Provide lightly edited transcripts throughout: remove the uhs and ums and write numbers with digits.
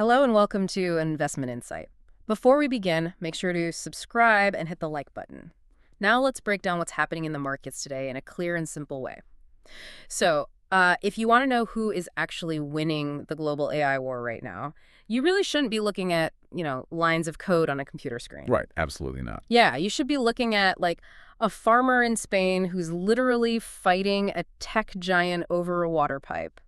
Hello and welcome to Investment Insight. Before we begin, make sure to subscribe and hit the like button. Now let's break down what's happening in the markets today in a clear and simple way. If you want to know who is actually winning the global AI war right now, you really shouldn't be looking at, lines of code on a computer screen. Right, absolutely not. Yeah, you should be looking at, like, a farmer in Spain who's literally fighting a tech giant over a water pipe.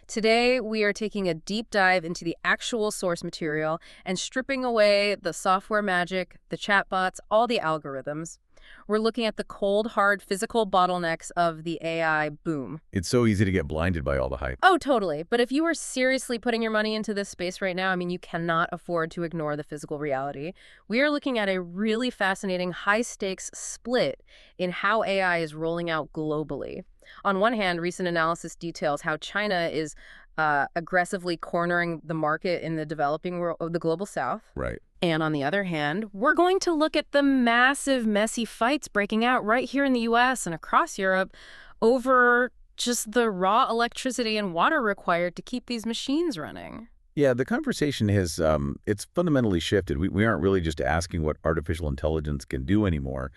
Today, we are taking a deep dive into the actual source material and stripping away the software magic, the chatbots, all the algorithms. We're looking at the cold, hard, physical bottlenecks of the AI boom. It's so easy to get blinded by all the hype. Oh, totally. But if you are seriously putting your money into this space right now, you cannot afford to ignore the physical reality. We are looking at a really fascinating high-stakes split in how AI is rolling out globally. On one hand, recent analysis details how China is aggressively cornering the market in the developing world of the global south. Right. And on the other hand, we're going to look at the massive, messy fights breaking out right here in the U.S. and across Europe over just the raw electricity and water required to keep these machines running. Yeah, the conversation has, it's fundamentally shifted. We aren't really just asking what artificial intelligence can do anymore.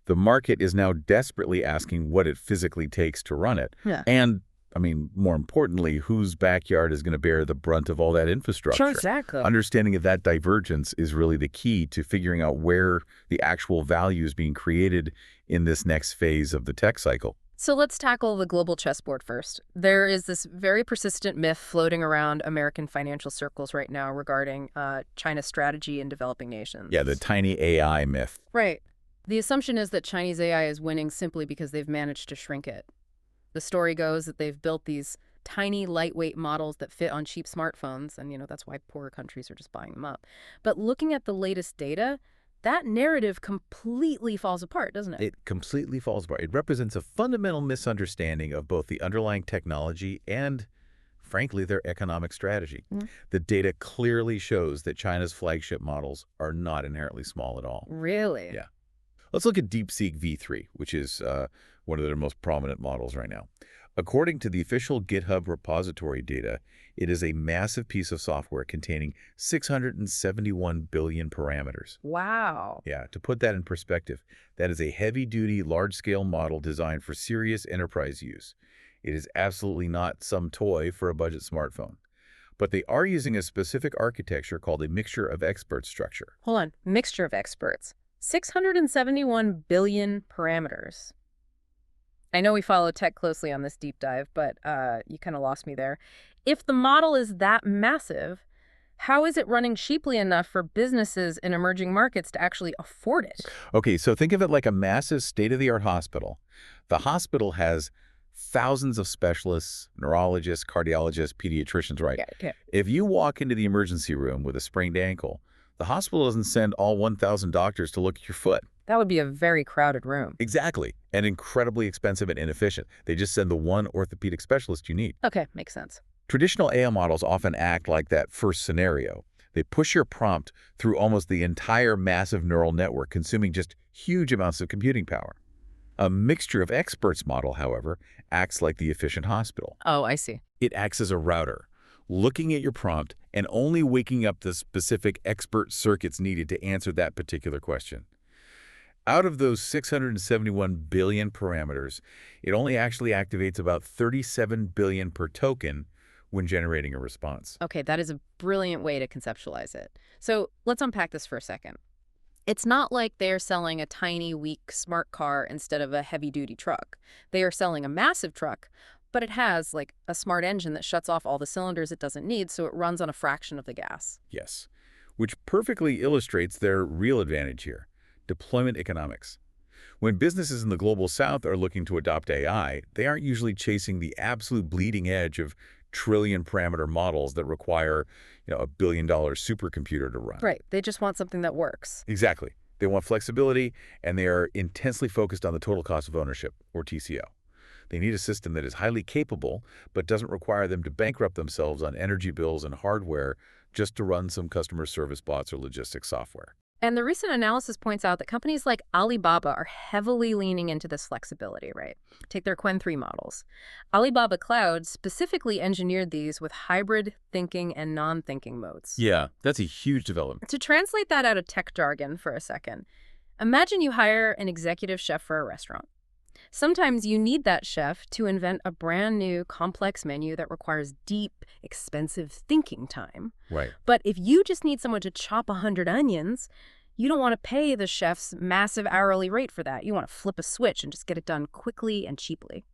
The market is now desperately asking what it physically takes to run it. Yeah. And, more importantly, whose backyard is going to bear the brunt of all that infrastructure. Sure, exactly. Understanding of that divergence is really the key to figuring out where the actual value is being created in this next phase of the tech cycle. So let's tackle the global chessboard first. There is this very persistent myth floating around American financial circles right now regarding China's strategy in developing nations. Yeah, the tiny AI myth. Right. The assumption is that Chinese AI is winning simply because they've managed to shrink it. The story goes that they've built these tiny, lightweight models that fit on cheap smartphones, and, that's why poorer countries are just buying them up. But looking at the latest data, that narrative completely falls apart, doesn't it? It completely falls apart. It represents a fundamental misunderstanding of both the underlying technology and, frankly, their economic strategy. The data clearly shows that China's flagship models are not inherently small at all. Really? Yeah. Let's look at DeepSeek V3, which is one of their most prominent models right now. According to the official GitHub repository data, it is a massive piece of software containing 671 billion parameters. Wow. Yeah, to put that in perspective, that is a heavy-duty, large-scale model designed for serious enterprise use. It is absolutely not some toy for a budget smartphone. But they are using a specific architecture called a mixture of experts structure. Hold on. Mixture of experts. 671 billion parameters. I know we follow tech closely on this deep dive, but you kind of lost me there. If the model is that massive, how is it running cheaply enough for businesses in emerging markets to actually afford it? Okay, so think of it like a massive state-of-the-art hospital. The hospital has thousands of specialists, neurologists, cardiologists, pediatricians, right? Yeah. If you walk into the emergency room with a sprained ankle, the hospital doesn't send all 1,000 doctors to look at your foot. That would be a very crowded room. Exactly. And incredibly expensive and inefficient. They just send the one orthopedic specialist you need. Okay, makes sense. Traditional AI models often act like that first scenario. They push your prompt through almost the entire massive neural network, consuming just huge amounts of computing power. A mixture of experts model, however, acts like the efficient hospital. Oh, I see. It acts as a router, looking at your prompt and only waking up the specific expert circuits needed to answer that particular question. Out of those 671 billion parameters, it only actually activates about 37 billion per token when generating a response. Okay, that is a brilliant way to conceptualize it. So let's unpack this for a second. It's not like they're selling a tiny, weak, smart car instead of a heavy-duty truck. They are selling a massive truck, but it has, like, a smart engine that shuts off all the cylinders it doesn't need, so it runs on a fraction of the gas. Yes, which perfectly illustrates their real advantage here. Deployment economics. When businesses in the global south are looking to adopt AI, they aren't usually chasing the absolute bleeding edge of trillion-parameter models that require, a billion-dollar supercomputer to run. Right. They just want something that works. Exactly. They want flexibility, and they are intensely focused on the total cost of ownership, or TCO. They need a system that is highly capable, but doesn't require them to bankrupt themselves on energy bills and hardware just to run some customer service bots or logistics software. And the recent analysis points out that companies like Alibaba are heavily leaning into this flexibility, right? Take their Qwen 3 models. Alibaba Cloud specifically engineered these with hybrid thinking and non-thinking modes. Yeah, that's a huge development. To translate that out of tech jargon for a second, imagine you hire an executive chef for a restaurant. Sometimes you need that chef to invent a brand new complex menu that requires deep, expensive thinking time. Right. But if you just need someone to chop 100 onions, you don't want to pay the chef's massive hourly rate for that. You want to flip a switch and just get it done quickly and cheaply.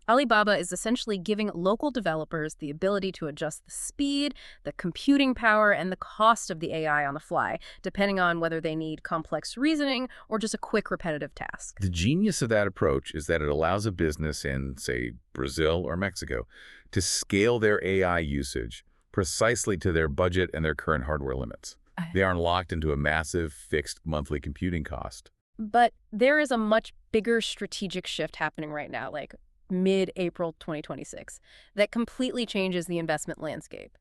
Alibaba is essentially giving local developers the ability to adjust the speed, the computing power, and the cost of the AI on the fly, depending on whether they need complex reasoning or just a quick repetitive task. The genius of that approach is that it allows a business in, say, Brazil or Mexico to scale their AI usage precisely to their budget and their current hardware limits. They aren't locked into a massive fixed monthly computing cost. But there is a much bigger strategic shift happening right now, like mid-April 2026, that completely changes the investment landscape.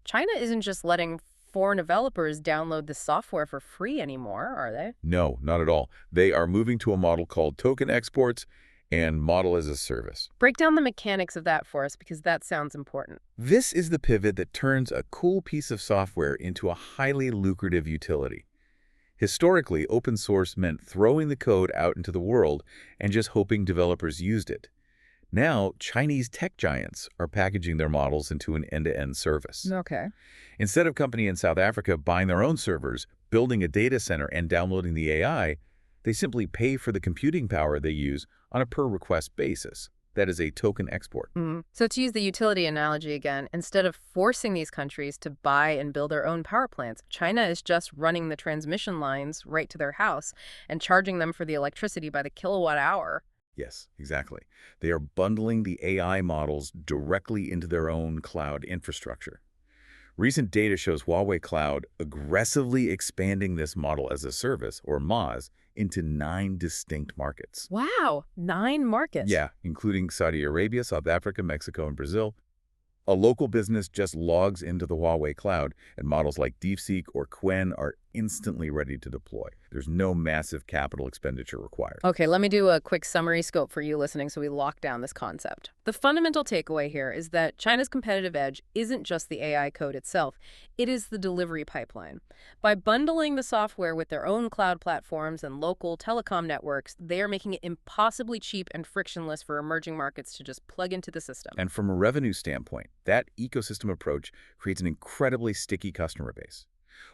China isn't just letting foreign developers download the software for free anymore, are they? No, not at all. They are moving to a model called token exports and model as a service. Break down the mechanics of that for us, because that sounds important. This is the pivot that turns a cool piece of software into a highly lucrative utility. Historically, open source meant throwing the code out into the world and just hoping developers used it. Now, Chinese tech giants are packaging their models into an end-to-end service. Okay. Instead of a company in South Africa buying their own servers, building a data center, and downloading the AI, they simply pay for the computing power they use on a per-request basis. That is a token export. So to use the utility analogy again, instead of forcing these countries to buy and build their own power plants, China is just running the transmission lines right to their house and charging them for the electricity by the kilowatt hour. Yes, exactly. They are bundling the AI models directly into their own cloud infrastructure. Recent data shows Huawei Cloud aggressively expanding this model as a service, or MaaS, into 9 distinct markets. Wow, 9 markets. Yeah, including Saudi Arabia, South Africa, Mexico, and Brazil. A local business just logs into the Huawei Cloud, and models like DeepSeek or Qwen are instantly ready to deploy. There's no massive capital expenditure required. Okay, let me do a quick summary scope for you listening so we lock down this concept. The fundamental takeaway here is that China's competitive edge isn't just the AI code itself, it is the delivery pipeline. By bundling the software with their own cloud platforms and local telecom networks, they are making it impossibly cheap and frictionless for emerging markets to just plug into the system. And from a revenue standpoint, that ecosystem approach creates an incredibly sticky customer base.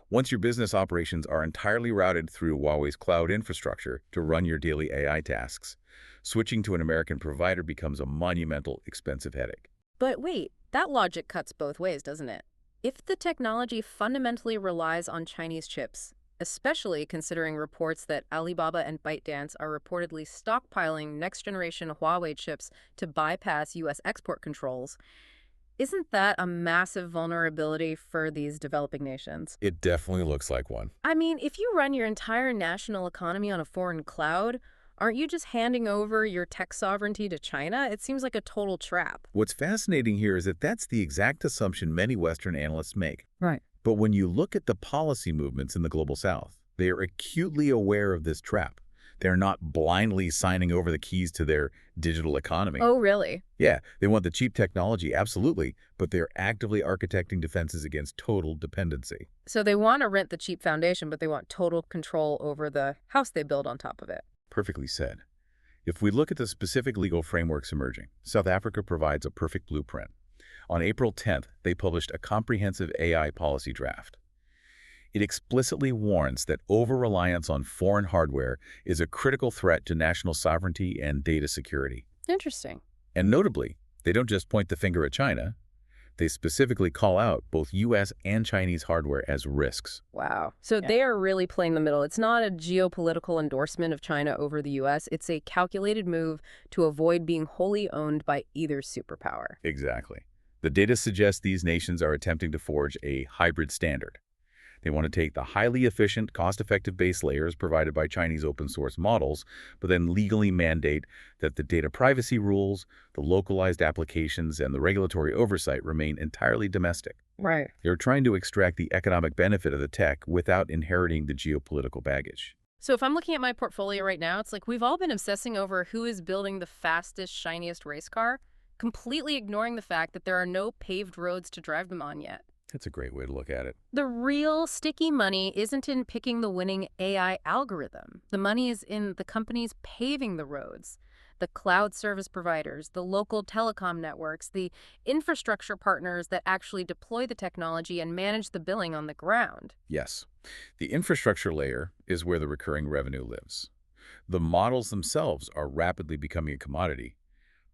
Once your business operations are entirely routed through Huawei's cloud infrastructure to run your daily AI tasks, switching to an American provider becomes a monumental, expensive headache. But wait, that logic cuts both ways, doesn't it? If the technology fundamentally relies on Chinese chips, especially considering reports that Alibaba and ByteDance are reportedly stockpiling next-generation Huawei chips to bypass U.S. export controls, isn't that a massive vulnerability for these developing nations? It definitely looks like one. I mean, if you run your entire national economy on a foreign cloud, aren't you just handing over your tech sovereignty to China? It seems like a total trap. What's fascinating here is that that's the exact assumption many Western analysts make. Right. But when you look at the policy movements in the Global South, they are acutely aware of this trap. They're not blindly signing over the keys to their digital economy. Oh, really? Yeah, they want the cheap technology, absolutely, but they're actively architecting defenses against total dependency. So they want to rent the cheap foundation, but they want total control over the house they build on top of it. Perfectly said. If we look at the specific legal frameworks emerging, South Africa provides a perfect blueprint. On April 10th, they published a comprehensive AI policy draft. It explicitly warns that over-reliance on foreign hardware is a critical threat to national sovereignty and data security. Interesting. And notably, they don't just point the finger at China. They specifically call out both U.S. and Chinese hardware as risks. Wow. So they are really playing the middle. It's not a geopolitical endorsement of China over the U.S. It's a calculated move to avoid being wholly owned by either superpower. Exactly. The data suggests these nations are attempting to forge a hybrid standard. They want to take the highly efficient, cost-effective base layers provided by Chinese open-source models, but then legally mandate that the data privacy rules, the localized applications, and the regulatory oversight remain entirely domestic. Right. They're trying to extract the economic benefit of the tech without inheriting the geopolitical baggage. So if I'm looking at my portfolio right now, it's like we've all been obsessing over who is building the fastest, shiniest race car, completely ignoring the fact that there are no paved roads to drive them on yet. That's a great way to look at it. The real sticky money isn't in picking the winning AI algorithm. The money is in the companies paving the roads, the cloud service providers, the local telecom networks, the infrastructure partners that actually deploy the technology and manage the billing on the ground. Yes, the infrastructure layer is where the recurring revenue lives. The models themselves are rapidly becoming a commodity,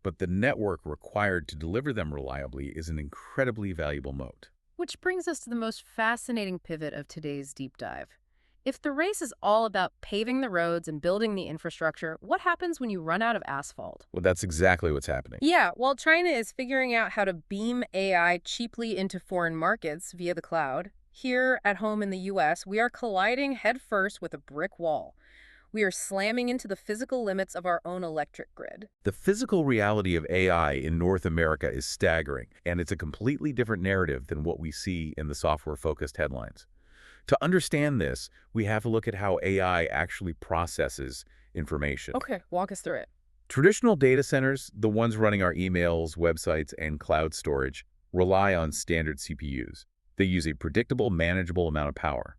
but the network required to deliver them reliably is an incredibly valuable moat. Which brings us to the most fascinating pivot of today's deep dive. If the race is all about paving the roads and building the infrastructure, what happens when you run out of asphalt? Well, that's exactly what's happening. Yeah, while China is figuring out how to beam AI cheaply into foreign markets via the cloud, here at home in the US, we are colliding headfirst with a brick wall. We are slamming into the physical limits of our own electric grid. The physical reality of AI in North America is staggering, and it's a completely different narrative than what we see in the software-focused headlines. To understand this, we have to look at how AI actually processes information. Okay, walk us through it. Traditional data centers, the ones running our emails, websites, and cloud storage, rely on standard CPUs. They use a predictable, manageable amount of power.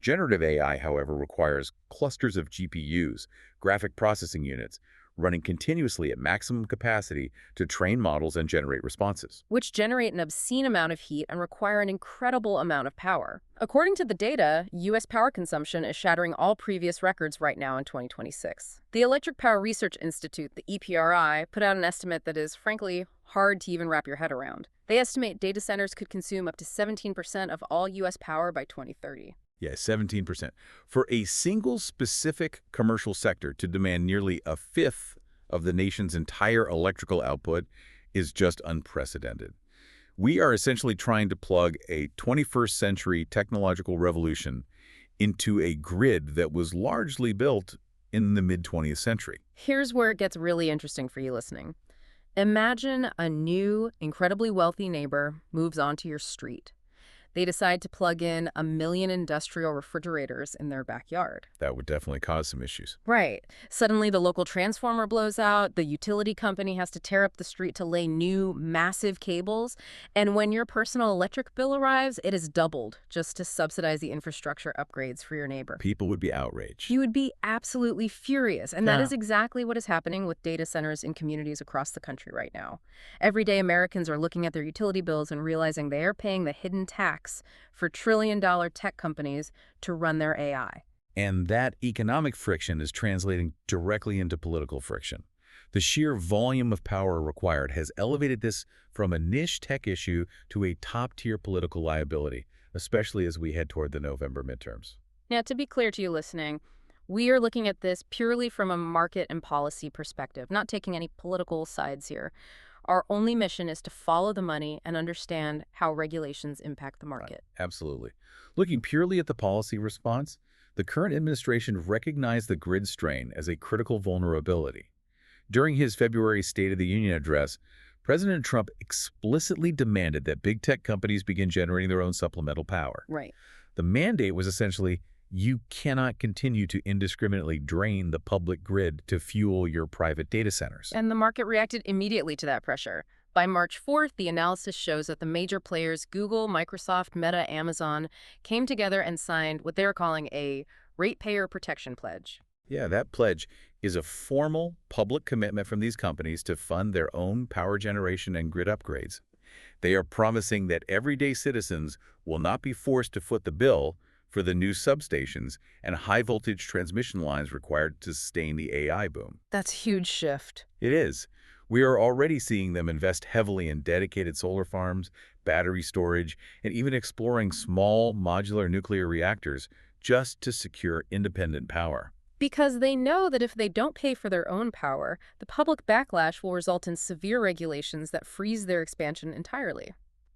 Generative AI, however, requires clusters of GPUs, graphic processing units, running continuously at maximum capacity to train models and generate responses. Which generate an obscene amount of heat and require an incredible amount of power. According to the data, U.S. power consumption is shattering all previous records right now in 2026. The Electric Power Research Institute, the EPRI, put out an estimate that is, frankly, hard to even wrap your head around. They estimate data centers could consume up to 17% of all U.S. power by 2030. Yeah, 17%. For a single specific commercial sector to demand nearly a fifth of the nation's entire electrical output is just unprecedented. We are essentially trying to plug a 21st century technological revolution into a grid that was largely built in the mid-20th century. Here's where it gets really interesting for you listening. Imagine a new, incredibly wealthy neighbor moves onto your street. They decide to plug in 1 million industrial refrigerators in their backyard. That would definitely cause some issues. Right. Suddenly, the local transformer blows out, the utility company has to tear up the street to lay new, massive cables, and when your personal electric bill arrives, it is doubled just to subsidize the infrastructure upgrades for your neighbor. People would be outraged. You would be absolutely furious, and that is exactly what is happening with data centers in communities across the country right now. Everyday Americans are looking at their utility bills and realizing they are paying the hidden tax for trillion-dollar tech companies to run their AI. And that economic friction is translating directly into political friction. The sheer volume of power required has elevated this from a niche tech issue to a top-tier political liability, especially as we head toward the November midterms. Now, to be clear to you listening, we are looking at this purely from a market and policy perspective, not taking any political sides here. Our only mission is to follow the money and understand how regulations impact the market. Absolutely. Looking purely at the policy response, the current administration recognized the grid strain as a critical vulnerability. During his February State of the Union address, President Trump explicitly demanded that big tech companies begin generating their own supplemental power. Right. The mandate was essentially, you cannot continue to indiscriminately drain the public grid to fuel your private data centers. And the market reacted immediately to that pressure. By March 4th, the analysis shows that the major players, Google, Microsoft, Meta, Amazon, came together and signed what they're calling a ratepayer protection pledge. Yeah, that pledge is a formal public commitment from these companies to fund their own power generation and grid upgrades. They are promising that everyday citizens will not be forced to foot the bill for the new substations and high-voltage transmission lines required to sustain the AI boom. That's a huge shift. It is. We are already seeing them invest heavily in dedicated solar farms, battery storage, and even exploring small modular nuclear reactors just to secure independent power. Because they know that if they don't pay for their own power, the public backlash will result in severe regulations that freeze their expansion entirely.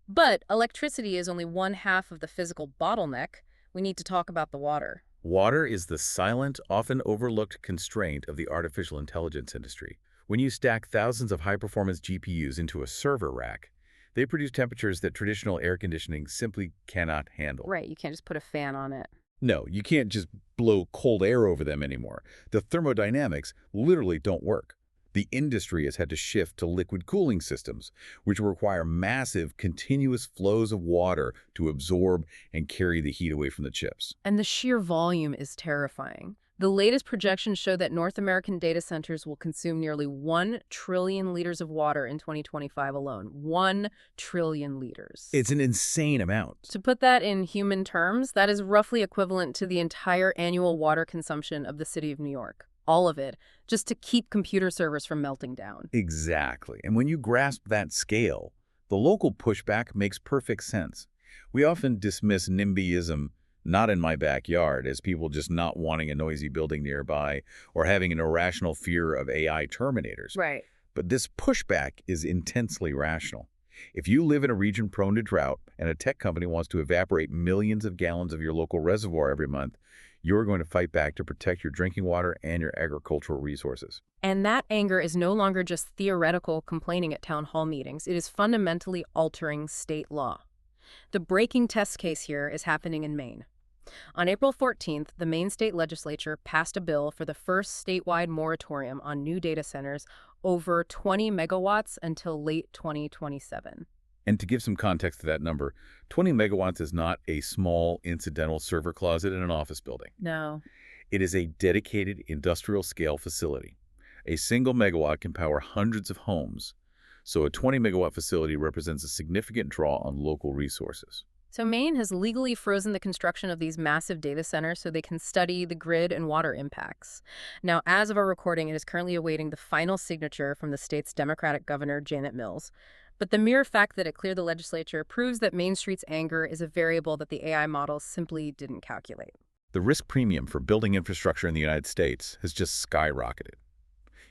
But electricity is only one half of the physical bottleneck. we need to talk about the water. Water is the silent, often overlooked constraint of the artificial intelligence industry. When you stack thousands of high-performance GPUs into a server rack, they produce temperatures that traditional air conditioning simply cannot handle. Right, you can't just put a fan on it. No, you can't just blow cold air over them anymore. The thermodynamics literally don't work. The industry has had to shift to liquid cooling systems, which require massive, continuous flows of water to absorb and carry the heat away from the chips. And the sheer volume is terrifying. The latest projections show that North American data centers will consume nearly 1 trillion liters of water in 2025 alone. 1 trillion liters. It's an insane amount. To put that in human terms, that is roughly equivalent to the entire annual water consumption of the city of New York. All of it, just to keep computer servers from melting down. Exactly. And when you grasp that scale, the local pushback makes perfect sense. We often dismiss NIMBYism, not in my backyard, as people just not wanting a noisy building nearby or having an irrational fear of AI terminators. Right. But this pushback is intensely rational. If you live in a region prone to drought and a tech company wants to evaporate millions of gallons of your local reservoir every month, you're going to fight back to protect your drinking water and your agricultural resources. And that anger is no longer just theoretical complaining at town hall meetings. It is fundamentally altering state law. The breaking test case here is happening in Maine. On April 14th, the Maine state legislature passed a bill for the first statewide moratorium on new data centers over 20 megawatts until late 2027. And to give some context to that number, 20 megawatts is not a small incidental server closet in an office building. No. It is a dedicated industrial-scale facility. A single megawatt can power hundreds of homes, so a 20-megawatt facility represents a significant draw on local resources. So Maine has legally frozen the construction of these massive data centers so they can study the grid and water impacts. Now, as of our recording, it is currently awaiting the final signature from the state's Democratic governor, Janet Mills. But the mere fact that it cleared the legislature proves that Main Street's anger is a variable that the AI models simply didn't calculate. The risk premium for building infrastructure in the United States has just skyrocketed.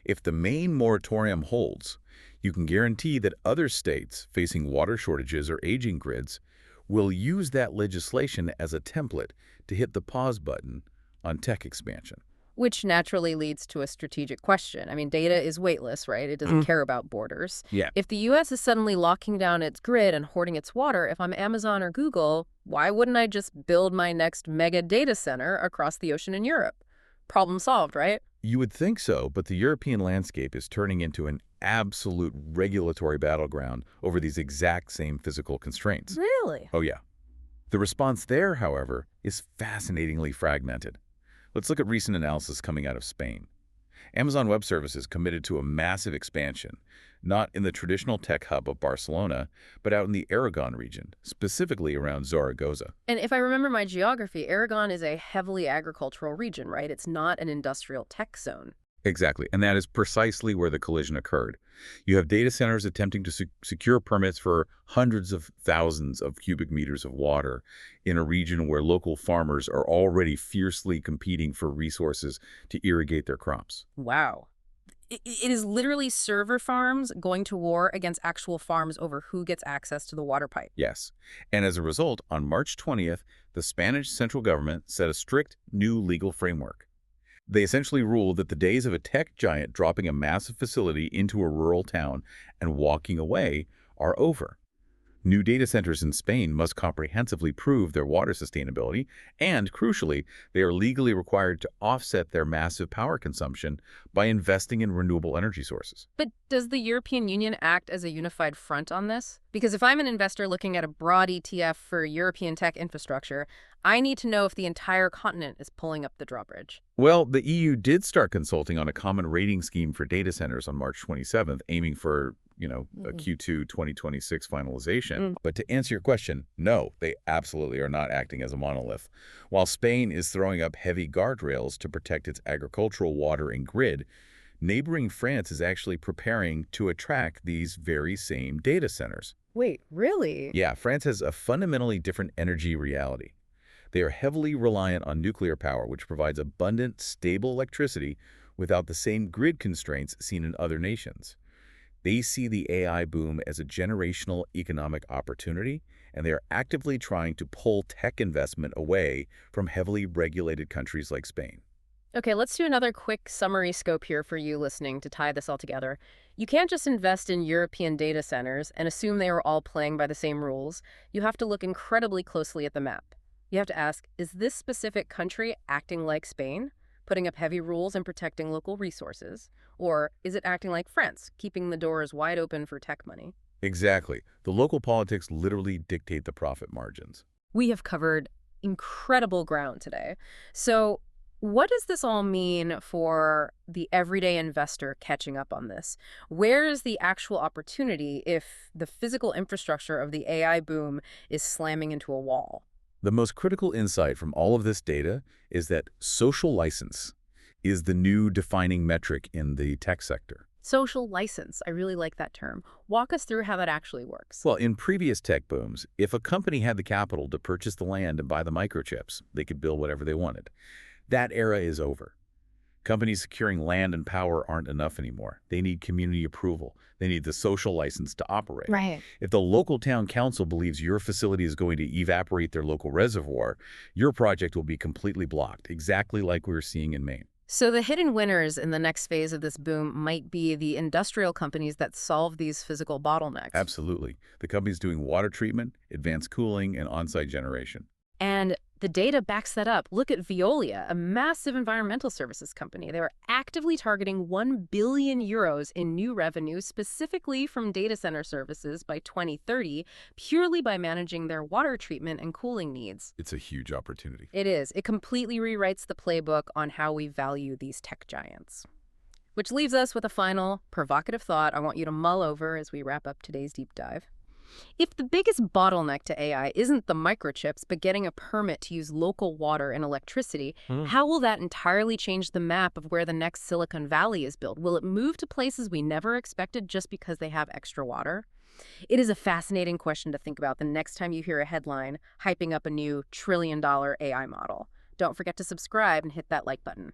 If the Maine moratorium holds, you can guarantee that other states facing water shortages or aging grids will use that legislation as a template to hit the pause button on tech expansion. Which naturally leads to a strategic question. I mean, data is weightless, right? It doesn't care about borders. Yeah. If the U.S. is suddenly locking down its grid and hoarding its water, if I'm Amazon or Google, why wouldn't I just build my next mega data center across the ocean in Europe? Problem solved, right? You would think so, but the European landscape is turning into an absolute regulatory battleground over these exact same physical constraints. Really? Oh, yeah. The response there, however, is fascinatingly fragmented. Let's look at recent analysis coming out of Spain. Amazon Web Services committed to a massive expansion, not in the traditional tech hub of Barcelona, but out in the Aragon region, specifically around Zaragoza. And if I remember my geography, Aragon is a heavily agricultural region, right? It's not an industrial tech zone. Exactly, and that is precisely where the collision occurred. You have data centers attempting to secure permits for hundreds of thousands of cubic meters of water in a region where local farmers are already fiercely competing for resources to irrigate their crops. Wow. It is literally server farms going to war against actual farms over who gets access to the water pipe. Yes, and as a result, on March 20th, the Spanish central government set a strict new legal framework. They essentially ruled that the days of a tech giant dropping a massive facility into a rural town and walking away are over. New data centers in Spain must comprehensively prove their water sustainability, and, crucially, they are legally required to offset their massive power consumption by investing in renewable energy sources. But does the European Union act as a unified front on this? Because if I'm an investor looking at a broad ETF for European tech infrastructure, I need to know if the entire continent is pulling up the drawbridge. Well, the EU did start consulting on a common rating scheme for data centers on March 27th, aiming for a Q2 2026 finalization. But to answer your question, no, they absolutely are not acting as a monolith. While Spain is throwing up heavy guardrails to protect its agricultural water and grid, neighboring France is actually preparing to attract these very same data centers. Wait, really? Yeah, France has a fundamentally different energy reality. They are heavily reliant on nuclear power, which provides abundant, stable electricity without the same grid constraints seen in other nations. They see the AI boom as a generational economic opportunity, and they are actively trying to pull tech investment away from heavily regulated countries like Spain. Okay, let's do another quick summary scope here for you listening to tie this all together. You can't just invest in European data centers and assume they are all playing by the same rules. You have to look incredibly closely at the map. You have to ask, is this specific country acting like Spain, putting up heavy rules and protecting local resources? Or is it acting like France, keeping the doors wide open for tech money? Exactly. The local politics literally dictate the profit margins. We have covered incredible ground today. So, what does this all mean for the everyday investor catching up on this? Where is the actual opportunity if the physical infrastructure of the AI boom is slamming into a wall? The most critical insight from all of this data is that social license is the new defining metric in the tech sector. Social license. I really like that term. Walk us through how that actually works. Well, in previous tech booms, if a company had the capital to purchase the land and buy the microchips, they could build whatever they wanted. That era is over. Companies securing land and power aren't enough anymore. They need community approval. They need the social license to operate. Right. If the local town council believes your facility is going to evaporate their local reservoir, your project will be completely blocked, exactly like we were seeing in Maine. So the hidden winners in the next phase of this boom might be the industrial companies that solve these physical bottlenecks. Absolutely. The companies doing water treatment, advanced cooling, and on-site generation. And the data backs that up. Look at Veolia, a massive environmental services company. They were actively targeting 1 billion euros in new revenue specifically from data center services by 2030, purely by managing their water treatment and cooling needs. It's a huge opportunity. It is. It completely rewrites the playbook on how we value these tech giants. Which leaves us with a final provocative thought I want you to mull over as we wrap up today's deep dive. If the biggest bottleneck to AI isn't the microchips, but getting a permit to use local water and electricity, how will that entirely change the map of where the next Silicon Valley is built? Will it move to places we never expected just because they have extra water? It is a fascinating question to think about the next time you hear a headline hyping up a new trillion-dollar AI model. Don't forget to subscribe and hit that like button.